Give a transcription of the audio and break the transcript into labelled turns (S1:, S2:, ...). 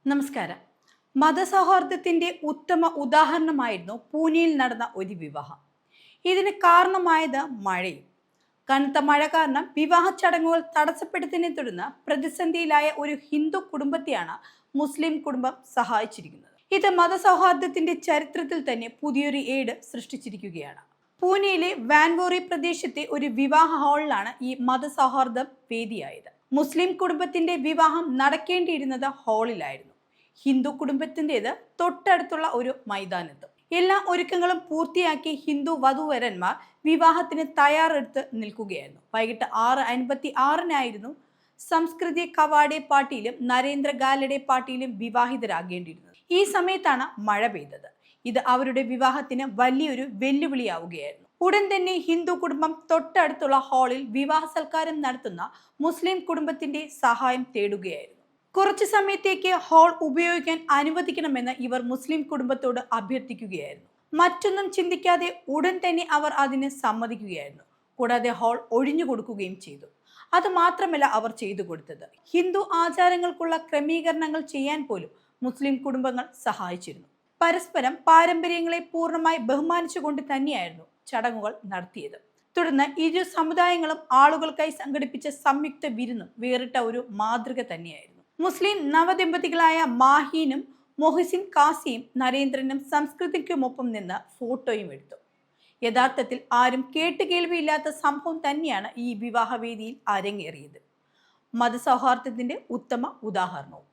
S1: നമസ്കാരം. മതസൗഹാർദ്ദത്തിന്റെ ഉത്തമ ഉദാഹരണമായിരുന്നു പൂനെയിൽ നടന്ന ഒരു വിവാഹം. ഇതിന് കാരണമായത് മഴയും. കനത്ത മഴ കാരണം വിവാഹ ചടങ്ങുകൾ തടസ്സപ്പെടുത്തിയതിനെ തുടർന്ന് പ്രതിസന്ധിയിലായ ഒരു ഹിന്ദു കുടുംബത്തെയാണ് മുസ്ലിം കുടുംബം സഹായിച്ചിരിക്കുന്നത്. ഇത് മതസൗഹാർദ്ദത്തിന്റെ ചരിത്രത്തിൽ തന്നെ പുതിയൊരു ഏട് സൃഷ്ടിച്ചിരിക്കുകയാണ്. പൂനെയിലെ വാൻവോറി പ്രദേശത്തെ ഒരു വിവാഹ ഹാളിലാണ് ഈ മതസൗഹാർദ്ദം വേദിയായത്. മുസ്ലിം കുടുംബത്തിന്റെ വിവാഹം നടക്കേണ്ടിയിരുന്നത് ഹാളിലായിരുന്നു. ഹിന്ദു കുടുംബത്തിൻ്റെത് തൊട്ടടുത്തുള്ള ഒരു മൈതാനത്തും. എല്ലാ ഒരുക്കങ്ങളും പൂർത്തിയാക്കി ഹിന്ദു വധൂവരന്മാർ വിവാഹത്തിന് തയ്യാറെടുത്ത് നിൽക്കുകയായിരുന്നു. വൈകിട്ട് 6:56 സംസ്കൃതി കവാടെ പാട്ടിയിലും നരേന്ദ്ര ഗാലഡെ പാട്ടിയിലും വിവാഹിതരാകേണ്ടിയിരുന്നത്. ഈ സമയത്താണ് മഴ പെയ്തത്. ഇത് അവരുടെ വിവാഹത്തിന് വലിയൊരു വെല്ലുവിളിയാവുകയായിരുന്നു. ഉടൻ തന്നെ ഹിന്ദു കുടുംബം തൊട്ടടുത്തുള്ള ഹാളിൽ വിവാഹ സൽക്കാരം നടത്തുന്ന മുസ്ലിം കുടുംബത്തിന്റെ സഹായം തേടുകയായിരുന്നു. കുറച്ചു സമയത്തേക്ക് ഹാൾ ഉപയോഗിക്കാൻ അനുവദിക്കണമെന്ന് ഇവർ മുസ്ലിം കുടുംബത്തോട് അഭ്യർത്ഥിക്കുകയായിരുന്നു. മറ്റൊന്നും ചിന്തിക്കാതെ ഉടൻ തന്നെ അവർ അതിന് സമ്മതിക്കുകയായിരുന്നു. കൂടാതെ ഹാൾ ഒഴിഞ്ഞു കൊടുക്കുകയും ചെയ്തു. അത് മാത്രമല്ല അവർ ചെയ്തു കൊടുത്തത്, ഹിന്ദു ആചാരങ്ങൾക്കുള്ള ക്രമീകരണങ്ങൾ ചെയ്യാൻ പോലും മുസ്ലിം കുടുംബങ്ങൾ സഹായിച്ചിരുന്നു. പരസ്പരം പാരമ്പര്യങ്ങളെ പൂർണ്ണമായി ബഹുമാനിച്ചുകൊണ്ട് തന്നെയായിരുന്നു ചടങ്ങുകൾ നടത്തിയത്. തുടർന്ന് ഇരു സമുദായങ്ങളും ആളുകൾക്കായി സംഘടിപ്പിച്ച സംയുക്ത വിരുന്നും വേറിട്ട ഒരു മാതൃക തന്നെയായിരുന്നു. മുസ്ലിം നവദമ്പതികളായ മാഹീനും മൊഹസിൻ കാസിയും നരേന്ദ്രനും സംസ്കൃതിക്കുമൊപ്പം നിന്ന് ഫോട്ടോയും എടുത്തു. യഥാർത്ഥത്തിൽ ആരും കേട്ടുകേൾവിയില്ലാത്ത സംഭവം തന്നെയാണ് ഈ വിവാഹവേദിയിൽ അരങ്ങേറിയത്. മതസൗഹാർദ്ദത്തിന്റെ ഉത്തമ ഉദാഹരണവും.